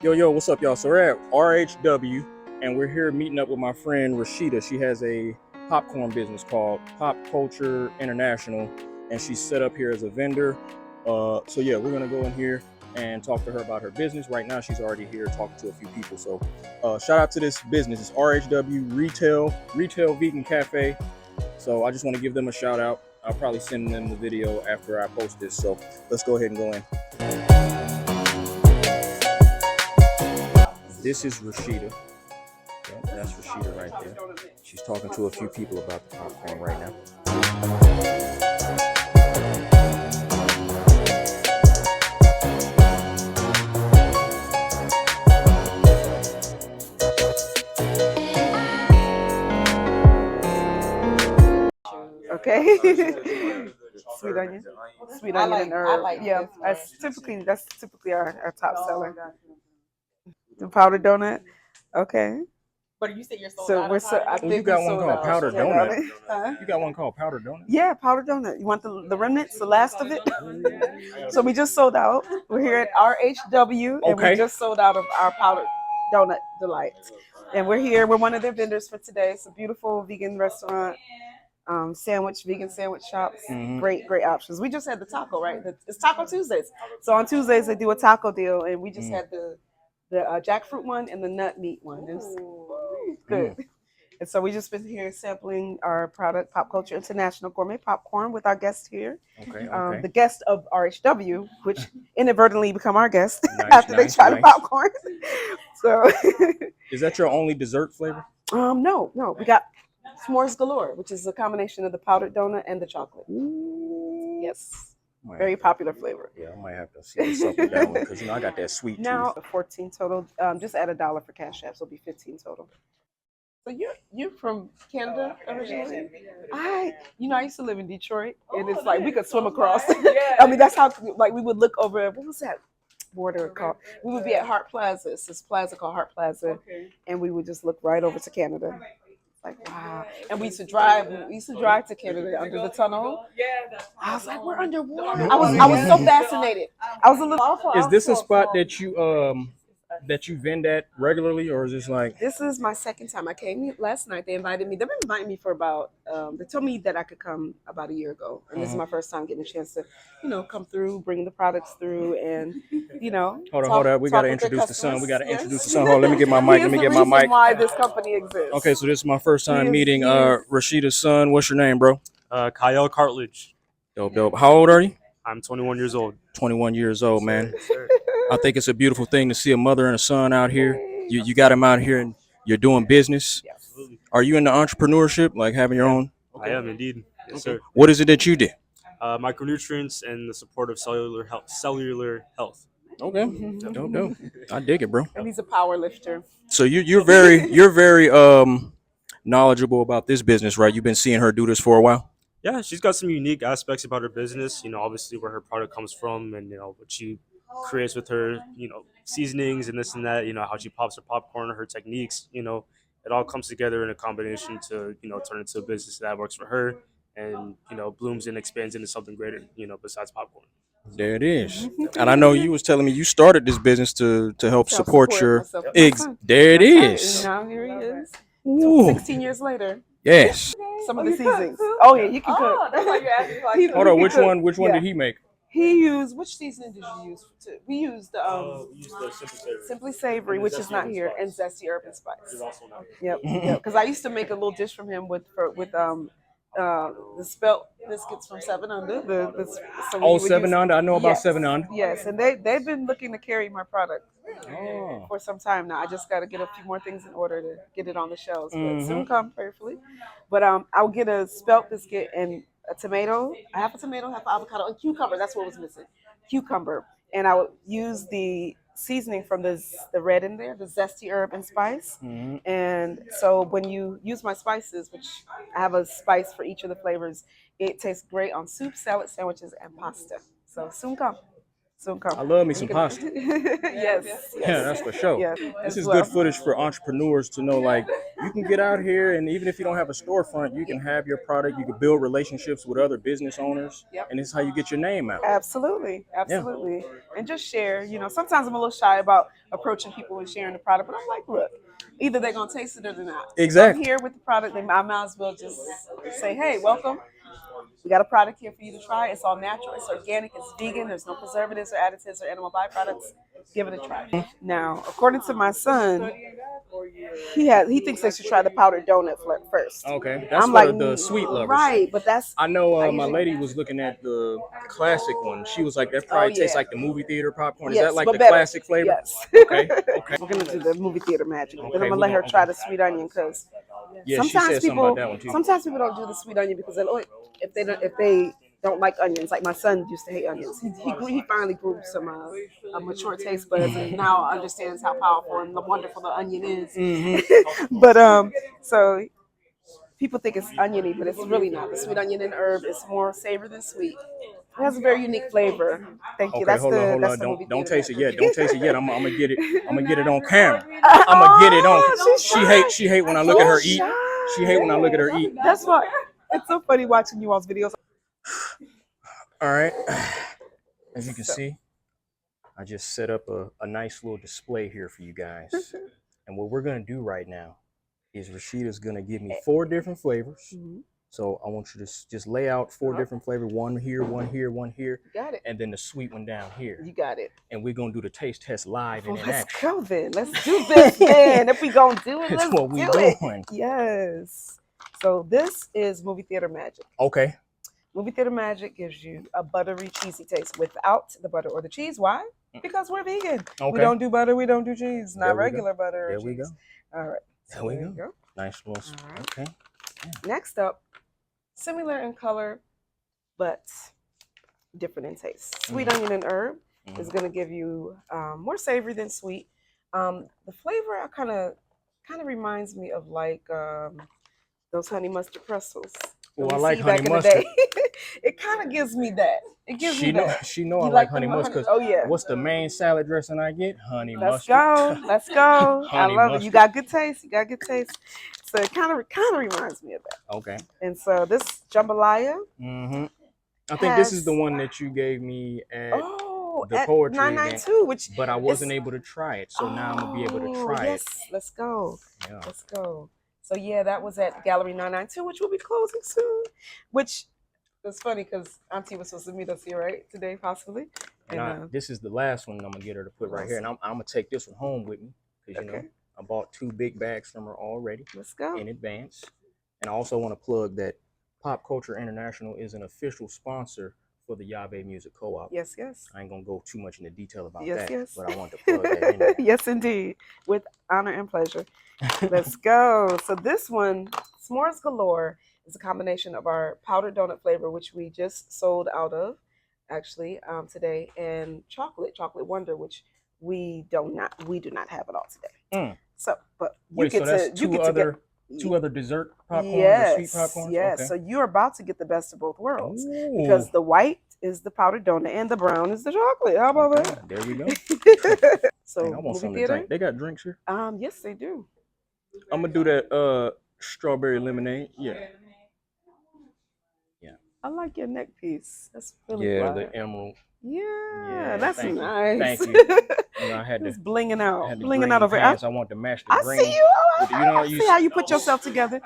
Yo, what's up, y'all? So we're at RHW, and we're here meeting up with my friend Rashida. She has a popcorn business called Pop Culture International, and she's set up here as a vendor. So yeah, we're gonna go in here and talk to her about her business. Right now, she's already here talking to a few people. So shout out to this business. It's RHW Retail Vegan Cafe. So I just want to give them a shout out. I'll probably send them the video after I post this. So let's go ahead and go in. This is Rashida. Yeah, that's Rashida right there. She's talking to a few people about the popcorn right now. Okay. Sweet onion and herb. Yeah, that's typically our top seller. The powdered donut. Okay. But you said you're sold So out. we're so. I Oh, you think got we one sold called out. powdered Yeah, donut. Huh? You got one called powdered donut? Yeah, powdered donut. You want the remnants, the last of it? So we just sold out. We're here at RHW, and Okay. we just sold out of our powdered donut delight. And we're here. We're one of their vendors for today. It's a beautiful vegan restaurant. Vegan sandwich shops. Mhm. Great options. We just had the taco, right? It's Taco Tuesdays. So on Tuesdays they do a taco deal, and we just had the jackfruit one and the nut meat one. It was good. And so we just been here sampling our product, Pop Culture International Gourmet Popcorn, with our guest here. Okay. The guest of RHW, which inadvertently become our guest Nice, after they try the popcorn. So is that your only dessert flavor? No. We got s'mores galore, which is a combination of the powdered donut and the chocolate. Yes. Very popular flavor. Yeah, I might have to see what's up with that one because I got that sweet Now tooth. 14 total. Just add $1 for cash app, so it'll be 15 total. So you're from Canada originally? I used to live in Detroit, and it's like we could swim across. I mean, that's how we would look over. What was that border called? We would be at Hart Plaza. It's this plaza called Hart Plaza, and we would just look right over to Canada. Like, wow. And we used to drive to Canada under the tunnel. I was like, we're underwater. I was so fascinated. I was a little awful. Is this a spot that you vend at regularly, or is this like? This is my second time. I came last night. They invited me. They've been inviting me for about. They told me that I could come about a year ago, and this is my first time getting a chance to, come through, bring the products through, and Hold on. We gotta introduce the son. Introduce the son. Hold on, let me get my mic. Let me get my mic. Why this company exists? Okay, so this is my first time meeting Rashida's son. What's your name, bro? Kyle Cartledge. Dope. How old are you? I'm 21 years old. 21 years old, man. I think it's a beautiful thing to see a mother and a son out here. You got them out here and you're doing business. Absolutely. Are you into entrepreneurship, like having your own? I am indeed. Yes, sir. What is it that you did? Micronutrients and the support of cellular health. Okay. Dope. I dig it, bro. And he's a power lifter. So you're very knowledgeable about this business, right? You've been seeing her do this for a while. Yeah, she's got some unique aspects about her business. Obviously where her product comes from, and what she creates with her, seasonings and this and that. How she pops her popcorn, her techniques. It all comes together in a combination to turn into a business that works for her, and blooms and expands into something greater. Besides popcorn. There it is. And I know you was telling me you started this business to help support your eggs. There it is. Now here he is. Ooh. 16 years later. Yes. Some of the seasonings. Oh yeah, he can cook. That's why you're asking. Hold on, which one did he make? He used, which seasoning did you use? We used the Simply Savory, which is not here, and Zesty Herb and Spice. also not. Yep. Because I used to make a little dish from him with the spelt biscuits from Seven Under. Seven Under. I know about 7 Under. Yes, and they've been looking to carry my product for some time now. I just got to get a few more things in order to get it on the shelves. But soon come, prayerfully. But I'll get a spelt biscuit and a tomato, half a tomato, half avocado, and cucumber. That's what was missing. Cucumber. And I would use the seasoning from the red in there, the Zesty Herb and Spice. And so when you use my spices, which I have a spice for each of the flavors, it tastes great on soup, salad, sandwiches, and pasta. So soon come. soon come. I love me You some can- pasta. yes, Yeah, that's for sure. yes, This as is well. good footage for entrepreneurs to know, like, you can get out here, and even if you don't have a storefront, you can have your product. You can build relationships with other business owners, Yep. and this is how you get your name out. Absolutely, absolutely. And just share. You know, sometimes I'm a little shy about approaching people and sharing the product, but I'm like, look, either they're gonna taste it or they're not. Exactly. If I'm here with the product, then I might as well just say, hey, welcome. We got a product here for you to try. It's all natural, it's organic, it's vegan. There's no preservatives or additives or animal byproducts. Give it a try. Now, according to my son, he thinks they should try the powdered donut first. Okay, that's I'm for like, the sweet lovers. right, but that's I know I my usually- lady was looking at the classic one. She was like, that probably tastes yeah. like the movie theater popcorn. Is Yes, that like but the better. classic flavor? Yes. Okay. Okay. We're gonna do the movie theater magic. Then Okay, I'm gonna we're let her gonna- try okay. the sweet onion because Yeah, she sometimes said something people about that one too. sometimes people don't do the sweet onion because if they don't like onions. Like my son used to hate onions. He finally grew some mature taste buds and now understands how powerful and wonderful the onion is. Mm-hmm. But so people think it's oniony, but it's really not. The sweet onion and herb is more savory than sweet. It has a very unique flavor. Thank you. Okay, That's hold the on. that's the movie Don't theater taste it magic. yet. Don't taste it yet. I'm gonna get it. I'm gonna get it on camera. I'm gonna get it on. She hate when I look at her eat. She hate when I look at her eat. That's why it's so funny watching you all's videos. All right. As you can see, I just set up a nice little display here for you guys. And what we're gonna do right now is Rashida's gonna give me 4 different flavors. Mm-hmm. So I want you to just lay out 4 different flavors, one here, one here, one here, Got it. and then the sweet one down here. You got it. And we're gonna do the taste test live and in Let's action. go then. Let's do this then. If we gonna do it, That's let's what we do it. doing. Yes. So this is movie theater magic. Okay. Movie theater magic gives you a buttery, cheesy taste without the butter or the cheese. Why? Because we're vegan. Okay. We don't do butter. We don't do cheese. There Not we go. regular butter. There or we cheese. go. All right. There we you go. Nice little. All right. Okay. Next up, similar in color, but different in taste. Sweet onion and herb is going to give you more savory than sweet. The flavor kind of reminds me of like those honey mustard pretzels. Oh, that I we like see honey back in the mustard. day. It kind of gives me that. It gives me that. She know I You like like honey them mustard. honey- oh, yeah. What's the main salad dressing I get? Honey Let's mustard. go. Let's go. I Honey love it. mustard. You got good taste. You got good taste. So it kind of reminds me of that. Okay. And so this jambalaya. Mm-hmm. I think this is the one that you gave me at the at poetry 992, event, which but I wasn't able to try it. So now I'm gonna be able to try yes, it. let's go. Yeah. Let's go. So yeah, that was at Gallery 992, which will be closing soon. Which is funny because Auntie was supposed to meet us here, right? Today, possibly. And this is the last one I'm gonna get her to put right here, and I'm gonna take this one home with me because you know I bought 2 big bags from her already. Let's go. In advance. And I also want to plug that Pop Culture International is an official sponsor for the Yávé Music Co-op. Yes, yes. I ain't gonna go too much into detail about Yes, that, yes. but I want to plug that in there. Yes, indeed. With honor and pleasure. Let's go. So this one, S'mores Galore, is a combination of our powdered donut flavor, which we just sold out of, actually, today, and chocolate Wonder, which we do not have it all today. So, but you get to two other dessert popcorn, yes, sweet popcorn. Yes. Okay. So you're about to get the best of both worlds. Ooh. Because the white is the powdered donut and the brown is the chocolate. How about that? There we go. So Dang, I want movie something to theater? drink. They got drinks here. Yes, they do. I'm gonna do that strawberry lemonade. Yeah. I like your neck piece. That's really Yeah, fly. the emerald. Yeah, that's thank you. nice. Thank you. You know, I had It's to blinging out, had the blinging green out over. pants. I want to match the I green. see you. With the- you know, I you see how you put yourself together.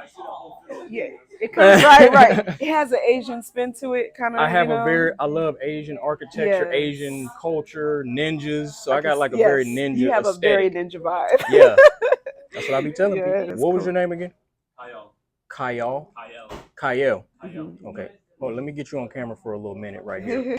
Yeah, it comes right. It has an Asian spin to it, kind of. I have I love Asian architecture, Yes. Asian culture, ninjas. So I can got like a yes, very ninja You have aesthetic. a very ninja vibe. Yeah, that's what I be telling Yeah, people. that's What was cool. your name again? Kyle. Kyle. Mhm. Okay. Well, let me get you on camera for a little minute right here.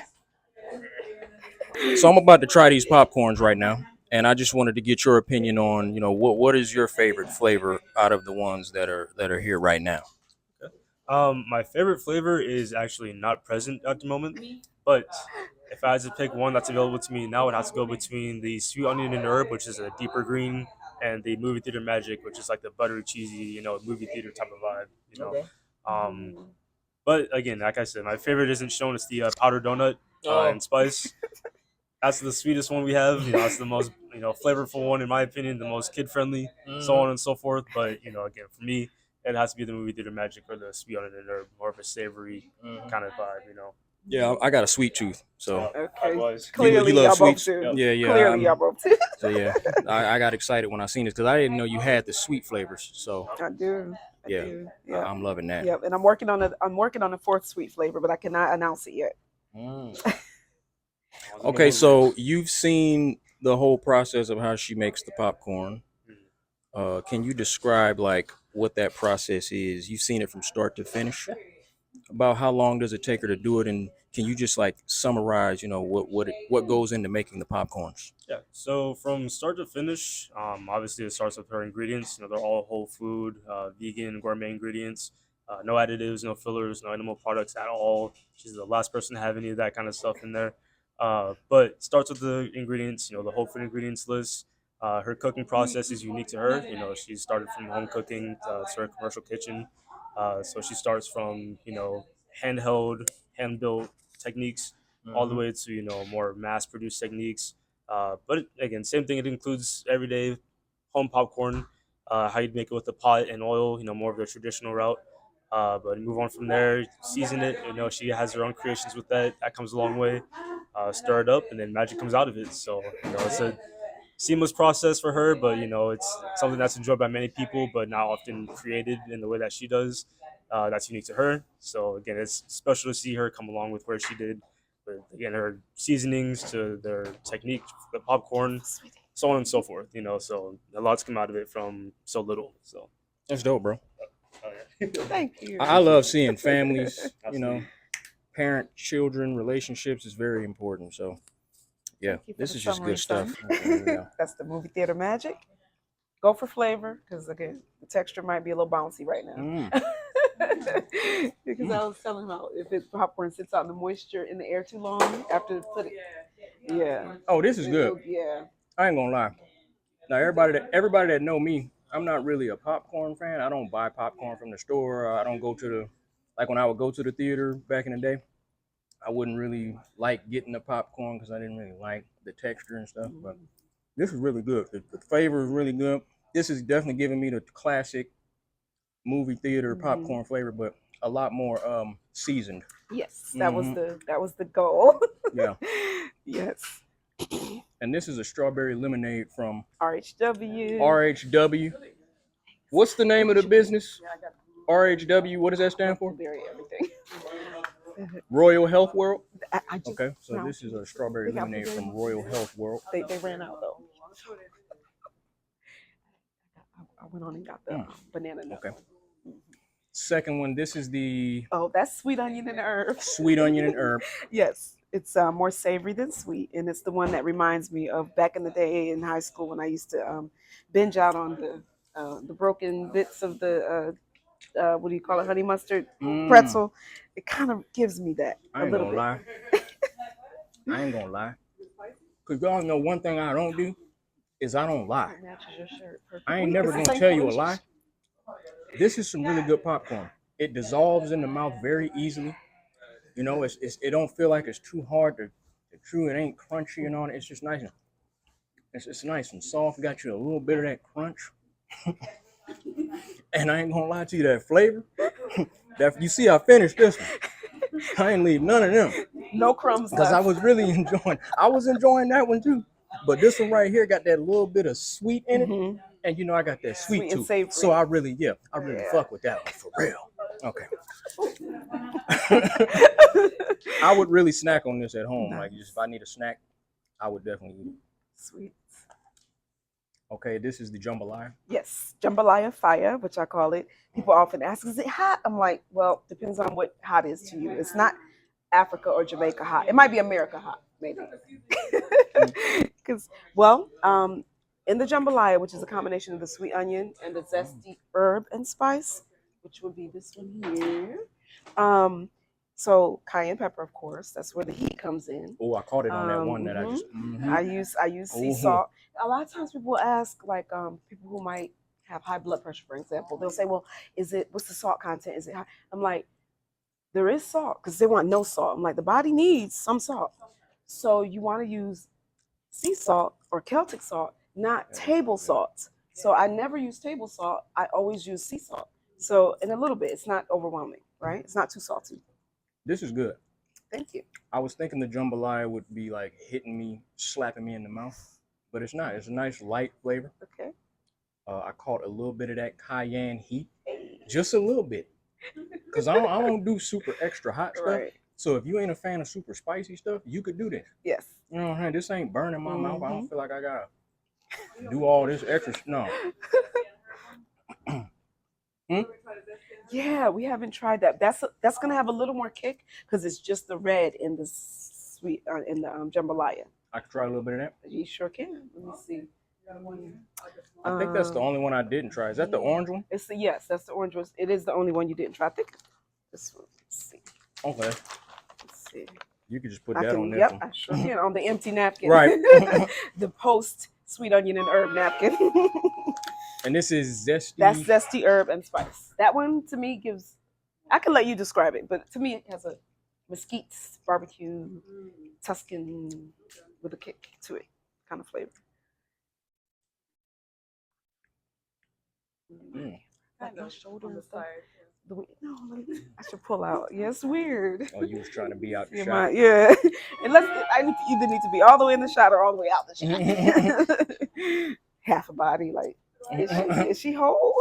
So I'm about to try these popcorns right now, and I just wanted to get your opinion on, you know, what is your favorite flavor out of the ones that are here right now? My favorite flavor is actually not present at the moment, but if I had to pick one that's available to me now, it has to go between the sweet onion and herb, which is a deeper green, and the movie theater magic, which is like the buttery, cheesy, movie theater type of vibe, Okay. But again, like I said, my favorite isn't shown. It's the powdered donut and spice. that's the sweetest one we have. You know, that's the most flavorful one in my opinion, the most kid friendly, so on and so forth. But again, for me, it has to be the movie theater magic or the sweet onion or more of a savory kind of vibe. Yeah, I got a sweet tooth, so Okay. Likewise. Clearly, you love y'all both sweets. do. Yeah, yeah. Clearly, y'all both do. So yeah, I got excited when I seen this because I didn't know you had the sweet flavors. So I do. I yeah, do. Yeah. I'm loving that. Yep. And I'm working on a fourth sweet flavor, but I cannot announce it yet. Okay, so you've seen the whole process of how she makes the popcorn. Can you describe like what that process is? You've seen it from start to finish. About how long does it take her to do it, and can you just like summarize, what goes into making the popcorns? Yeah. So from start to finish, obviously it starts with her ingredients. They're all whole food, vegan, gourmet ingredients. No additives, no fillers, no animal products at all. She's the last person to have any of that kind of stuff in there. But it starts with the ingredients. The whole food ingredients list. Her cooking process is unique to her. She started from home cooking to her commercial kitchen. So she starts from handheld, hand built techniques all the way to more mass produced techniques. But again, same thing. It includes everyday home popcorn, how you'd make it with the pot and oil. More of the traditional route. But move on from there, season it. She has her own creations with that. That comes a long way. Stir it up, and then magic comes out of it. So it's a seamless process for her, but it's something that's enjoyed by many people, but not often created in the way that she does. That's unique to her. So again, it's special to see her come along with where she did, with again her seasonings to their technique, the popcorn, so on and so forth. So a lot's come out of it from so little. So That's dope, bro. Thank you. I love seeing families, Absolutely. parent children relationships is very important. So yeah, Thank you for this the is just summary, good stuff. son. Yeah. That's the movie theater magic. Go for flavor, because again, the texture might be a little bouncy right now. Because I was telling him how if it popcorn sits out in the moisture in the air too long after you put it. Yeah. Oh, this is good. Yeah. I ain't gonna lie. Now everybody that know me, I'm not really a popcorn fan. I don't buy popcorn from the store. I don't go to the like when I would go to the theater back in the day. I wouldn't really like getting the popcorn because I didn't really like the texture and stuff. But this is really good. The flavor is really good. This is definitely giving me the classic movie theater popcorn flavor, but a lot more seasoned. Yes, that was the goal. Yeah. Yes. And this is a strawberry lemonade from RHW. RHW. What's the name of the business? RHW. What does that stand for? Berry everything. Royal Health World. I just, Okay, so this is a strawberry lemonade from Royal Health World. They ran out though. I went on and got the banana nut. Okay. Second one, this is the That's sweet onion and herb. sweet onion and herb. Yes, it's more savory than sweet, and it's the one that reminds me of back in the day in high school when I used to binge out on the broken bits of the what do you call it, honey mustard pretzel. It kind of gives me that I a ain't little gonna bit. lie. I ain't gonna lie. Cause y'all know one thing I don't do is I don't lie. It matches your shirt perfectly. I ain't never It's the gonna same tell you a color. lie. This is some really good popcorn. It dissolves in the mouth very easily. It don't feel like it's too hard to chew. It ain't crunchy and all. It's just nice. It's nice and soft. Got you a little bit of that crunch. And I ain't gonna lie to you, that flavor. That you see, I finished this one. I ain't leave none of them No crumbs because I left. was really enjoying. I was enjoying that one too. But this one right here got that little bit of sweet in it, and I got that sweet Sweet and tooth. savory. So I really fuck with that one for real. Okay. I would really snack on this at home. Like just if I need a snack, I would definitely eat it. Sweet. Okay, this is the jambalaya. Yes, jambalaya fire, which I call it. People often ask, is it hot? I'm like, well, depends on what hot is to you. It's not Africa or Jamaica hot. It might be America hot, maybe. Because, in the jambalaya, which is a combination of the sweet onion and the zesty herb and spice, which would be this one here. So cayenne pepper, of course, that's where the heat comes in. Oh, I caught it on that one that I just. I use sea salt. A lot of times people ask, like people who might have high blood pressure, for example, they'll say, well, what's the salt content? Is it high? I'm like, there is salt because they want no salt. I'm like, the body needs some salt. So you want to use sea salt or Celtic salt, not table salt. So I never use table salt. I always use sea salt. So in a little bit, it's not overwhelming, right? It's not too salty. This is good. Thank you. I was thinking the jambalaya would be like hitting me, slapping me in the mouth, but it's not. It's a nice light flavor. Okay. I caught a little bit of that cayenne heat, just a little bit, because I don't do super extra hot stuff. Right. So if you ain't a fan of super spicy stuff, you could do this. Yes. You know what I'm saying? This ain't burning my mouth. I Mhm. don't feel like I gotta do all this extra. No. Yeah, we haven't tried that. That's gonna have a little more kick because it's just the red in the sweet in the jambalaya. I could try a little bit of that. You sure can. Let me see. I think that's the only one I didn't try. Is that the orange one? It's the yes, that's the orange one. It is the only one you didn't try. I think this one. Let's see. Okay. Let's see. You could just put I that can, on this yep, one. I sure can on the empty napkin. Right. The post sweet onion and herb napkin. And this is zesty. That's zesty herb and spice. That one to me gives. I can let you describe it, but to me it has a mesquite barbecue, Tuscan with a kick to it kind of flavor. Like my shoulder and stuff. No, I should pull out. Yeah, it's weird. Oh, you was trying to be out the Yeah, shot. yeah. Unless I either need to be all the way in the shot or all the way out the shot. Half a body, like is she whole?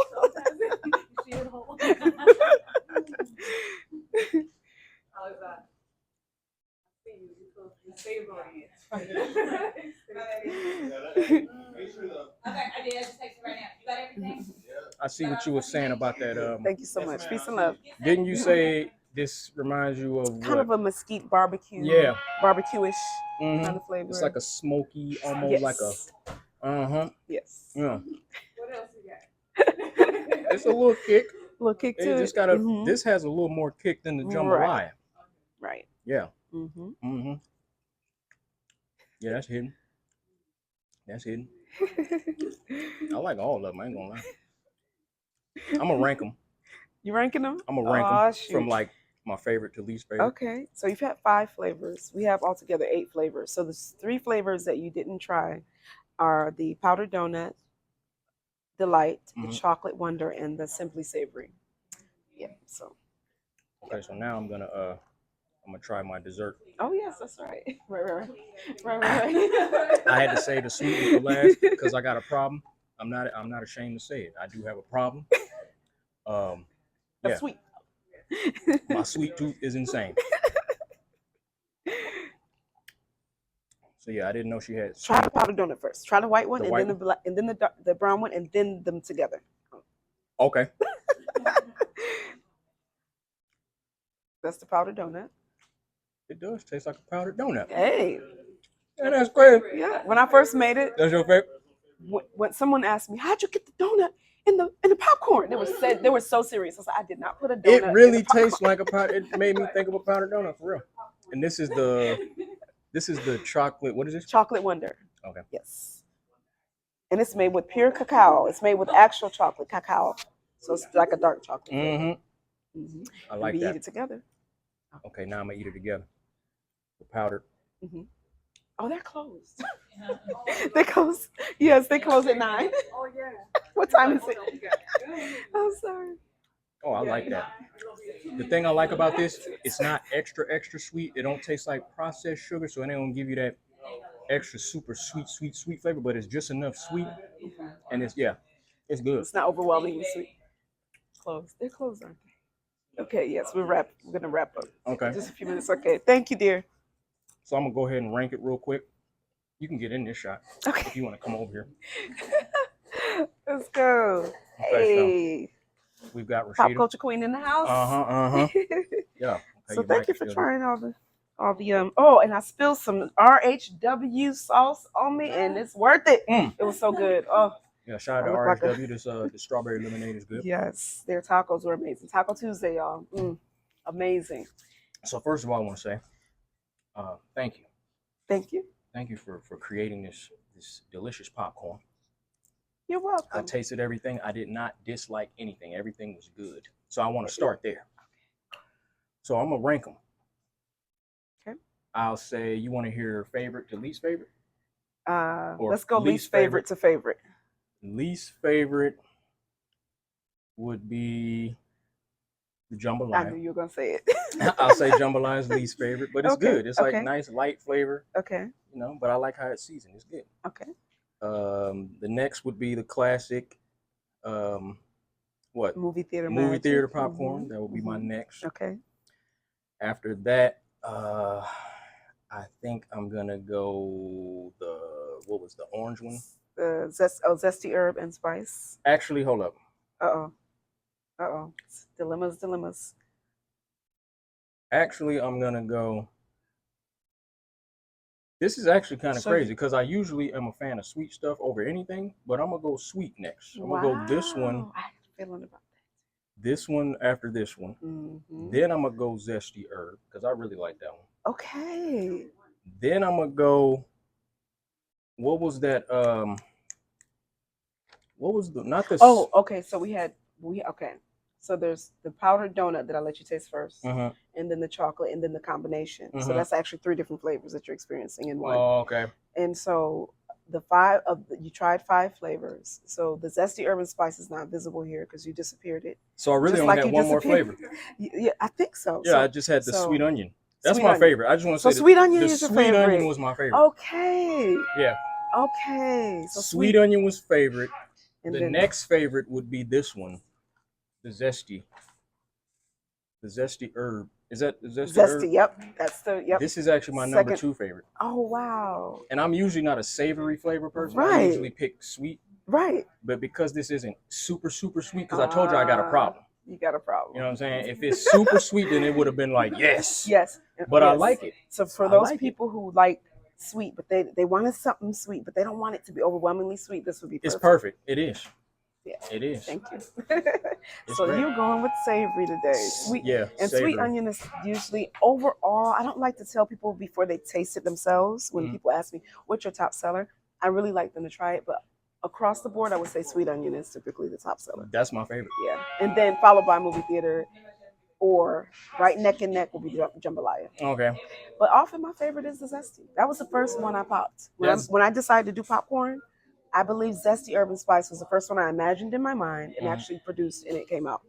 I see what you were saying about that. Thank you so much. Peace and love. Didn't you say this reminds you of Kind of a mesquite barbecue. Yeah. Barbecue-ish Mhm. kind of flavor. It's like a smoky, almost yes. like a. Yes. Yeah. What else you got? It's a little kick. Little kick It to just it. got a. Mhm. This has a little more kick than the jambalaya. Right. Yeah. Mm-hmm. Mm-hmm. Yeah, that's hidden. That's hidden. I like all of them. I ain't gonna lie. I'm gonna rank them. You ranking them? I'm gonna rank them shoot. from like my favorite to least favorite. Okay, so you've had 5 flavors. We have altogether 8 flavors. So the 3 flavors that you didn't try are the powdered donut, delight, the chocolate wonder, and the simply savory. Yeah. So. Okay, so now I'm gonna try my dessert. Oh yes, that's right. Right. I had to say the sweet for last because I got a problem. I'm not ashamed to say it. I do have a problem. That's sweet. My sweet tooth is insane. So yeah, I didn't know she had. Try the powdered donut first. Try the white one, The and white then the black, and then the brown one, and then them together. Okay. That's the powdered donut. It does taste like a powdered donut. Hey. Yeah, that's crazy. Yeah. When I first made it, That's your favorite? when someone asked me, "How'd you get the donut in the popcorn?" They were so serious. I was like, "I did not put a donut." It really in the popcorn. tastes like a powder. It made me think of a powdered donut for real. And this is the chocolate. What is this? Chocolate Wonder. Okay. Yes. And it's made with pure cacao. It's made with actual chocolate cacao, so it's like a dark chocolate. Mm-hmm. Mm-hmm. I like we that. eat it together. Okay, now I'm gonna eat it together. The powdered. Mm-hmm. Oh, they're closed. They close. Yes, they close at 9. Oh yeah. What time is it? I'm sorry. Oh, I like that. The thing I like about this, it's not extra sweet. It don't taste like processed sugar, so it ain't gonna give you that extra super sweet flavor, but it's just enough sweet. And it's good. It's not overwhelmingly sweet. Closed. They're closed, aren't they? Okay, yes, we're gonna wrap up. Okay. Just a few minutes. Okay. Thank you, dear. So I'm gonna go ahead and rank it real quick. You can get in this shot Okay. if you want to come over here. Let's go. Okay, Hey. so we've got Rashida. Pop culture queen in the house. Yeah. Okay, So thank you for feel trying all the Oh, and I spilled some RHW sauce on me, and it's worth it. It was so good. Oh. Yeah, shout out to I look like RHW. This the strawberry lemonade is good. Yes, their tacos were amazing. Taco Tuesday, y'all. Amazing. So first of all, I want to say, thank you. Thank you. Thank you for creating this delicious popcorn. You're welcome. I tasted everything. I did not dislike anything. Everything was good. So I want to start there. So I'm gonna rank them. Okay. I'll say, you want to hear favorite to least favorite? Or Let's go least least favorite to favorite. Least favorite would be the I jambalaya. knew you were gonna say it. I'll say jambalaya is least favorite, but it's Okay, good. It's like okay. nice light flavor, Okay. you know. But I like how it's seasoned. It's good. Okay. The next would be the classic, what? Movie theater Movie magic. theater popcorn. That would be my next. Okay. After that, I think I'm gonna go what was the orange one? Zesty herb and spice. Actually, hold up. Uh oh. Dilemmas. Actually, I'm gonna go. This is actually kind of crazy because I usually am a fan of sweet stuff over anything, but I'm gonna go sweet next. I'm gonna go this one. I had a feeling about This one after this one. that. Then I'm gonna go zesty herb because I really like that one. Okay. Then I'm gonna go. What was that? What was the not the? Oh, okay. So okay. So there's the powdered donut that I let you taste 1st and then the chocolate, and then the combination. So that's actually 3 different flavors that you're experiencing in one. Oh, okay. And so you tried 5 flavors. So the zesty herb and spice is not visible here because you disappeared it. So I really Just only like had you one more flavor. Yeah, I think so. Yeah, So- I just had the so- sweet onion. That's sweet my onion. favorite. I just want to So say sweet onion the is your sweet favorite. onion was my favorite. Okay. Yeah. Okay. So Sweet onion was favorite. And The then- next favorite would be this one, the zesty herb. Is that the zesty herb? Zesty, yep. That's the yep. This is actually my number Second. 2 favorite. Oh wow. And I'm usually not a savory flavor person. I Right. usually pick sweet. Right. But because this isn't super sweet, because I told you I got a problem. You got a problem. You know what I'm saying? If it's super sweet, then it would have been like, yes. Yes. But I Yes. like it. So for I those like it. people who like sweet, but they wanted something sweet, but they don't want it to be overwhelmingly sweet, this would be perfect. It's perfect. It is. Yeah. It is. Thank you. It's So great. you're going with savory today. Sweet. Yeah. And savory. sweet onion is usually overall, I don't like to tell people before they taste it themselves. When people ask me, what's your top seller? I really like them to try it. But across the board, I would say sweet onion is typically the top seller. That's my favorite. Yeah. And then followed by movie theater, or right neck and neck will be jambalaya. Okay. But often my favorite is the zesty. That was the first one I popped. When I decided to do popcorn, I believe zesty herb and spice was the first one I imagined in my mind and actually produced, and it came out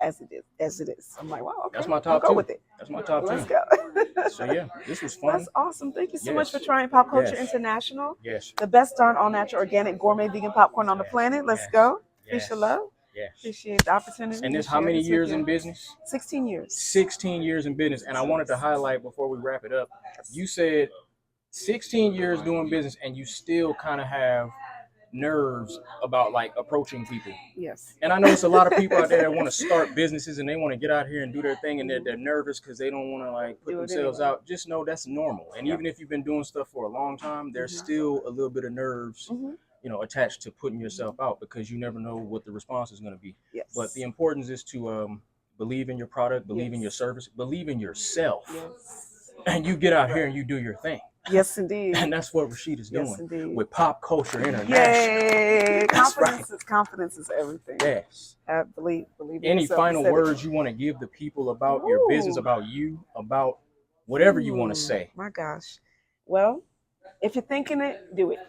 as it is. I'm like, wow, okay. That's my I'll top go 2. with it. That's my top 2. Let's go. So yeah, this was fun. That's awesome. Thank you so Yes. much for trying Pop Culture Yes. International. Yes. The best darn all natural organic gourmet vegan popcorn on the planet. Let's Yes. go. Yes. Appreciate love. Yes. Appreciate the opportunity. And to this how share many this with years you. in business? 16 years. 16 years in business. And I wanted to highlight before we wrap it up, you said 16 years doing business and you still kind of have nerves about like approaching people. Yes. And I know it's a lot of people out there that want to start businesses and they want to get out here and do their thing, and they're nervous because they don't want to like put Do it themselves anyway. out. Just know that's normal. And even if you've been doing stuff for a long time, there's still a little bit of nerves, you know, attached to putting yourself out because you never know what the response is going to be. Yes. But the importance is to believe in your product, believe in your service, believe in yourself, Yes. and you get out here and you do your thing. Yes, indeed. And that's what Rashida's doing Yes, indeed. with Pop Culture International. Yay! That's Confidence is everything. Yes. Believe in Any yourself. final You said it. words you want to give the people about your business, about you, about whatever you want to say? My gosh. Well, if you're thinking it, do it.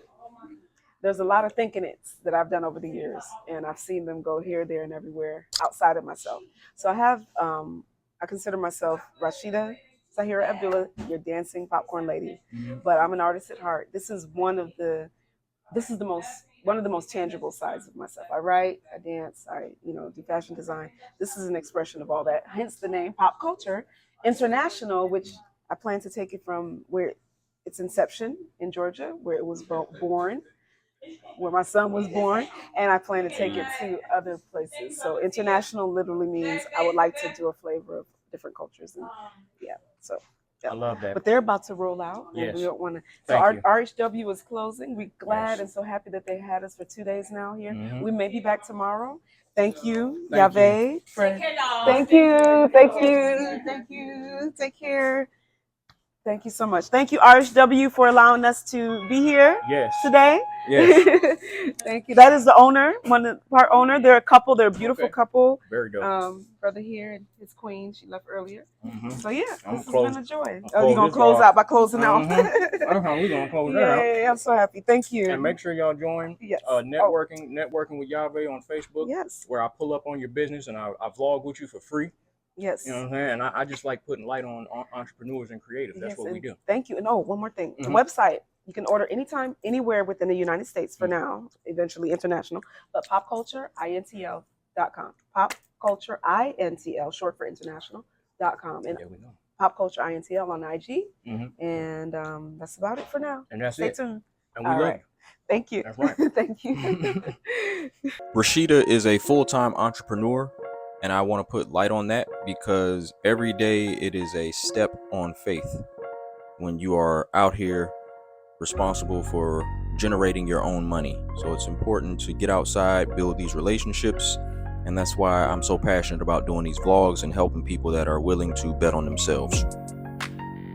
There's a lot of thinking it's that I've done over the years, and I've seen them go here, there, and everywhere outside of myself. So I consider myself Rashida Zahira Abdullah, your dancing popcorn lady. But I'm an artist at heart. This is one of the most tangible sides of myself. I write, I dance, I do fashion design. This is an expression of all that. Hence the name Pop Culture International, which I plan to take it from where its inception in Georgia, where it was born, where my son was born, and I plan to take it to other places. So international literally means I would like to do a flavor of different cultures, and so. I love that. But they're about to roll out, and Yes. we don't want to. So Thank our you. RHW is closing. We're glad Yes. and so happy that they had us for 2 days now here. Mhm. We may be back tomorrow. Thank you, Thank Yávé. Take care, y'all. Thank you. Thank you. Thank you. Take care. Thank you so much. Thank you, RHW, for allowing us to be here Yes. today. Yes. Thank you. That is the owner, part owner. They're a couple. They're a beautiful Okay. couple. Very dope. Brother here and his queen. She left earlier. Mhm. So yeah, I'm this has close- been a joy. I'll Oh, you're close gonna this close off. out by closing out. Uh-huh. We're gonna close that out. Yeah, I'm so happy. Thank you. And make sure y'all join Yes. networking with Yávé on Facebook, Yes. where I pull up on your business and I vlog with you for free. Yes. You know what I'm saying? And I just like putting light on entrepreneurs and creatives. That's Yes, what we and do. Thank you. And oh, one more thing. The Mhm. website, you can order anytime, anywhere within the United States for Mhm. now, eventually international, but popcultureintl.com. Popcultureintl, short for international.com. And There we go. popcultureintl on IG. Mhm. And that's about it for now. And that's Stay it. tuned. And we All love right. Thank you. That's right. Thank you. Rashida is a full-time entrepreneur, and I want to put light on that because every day it is a step on faith when you are out here responsible for generating your own money. So it's important to get outside, build these relationships, and that's why I'm so passionate about doing these vlogs and helping people that are willing to bet on themselves.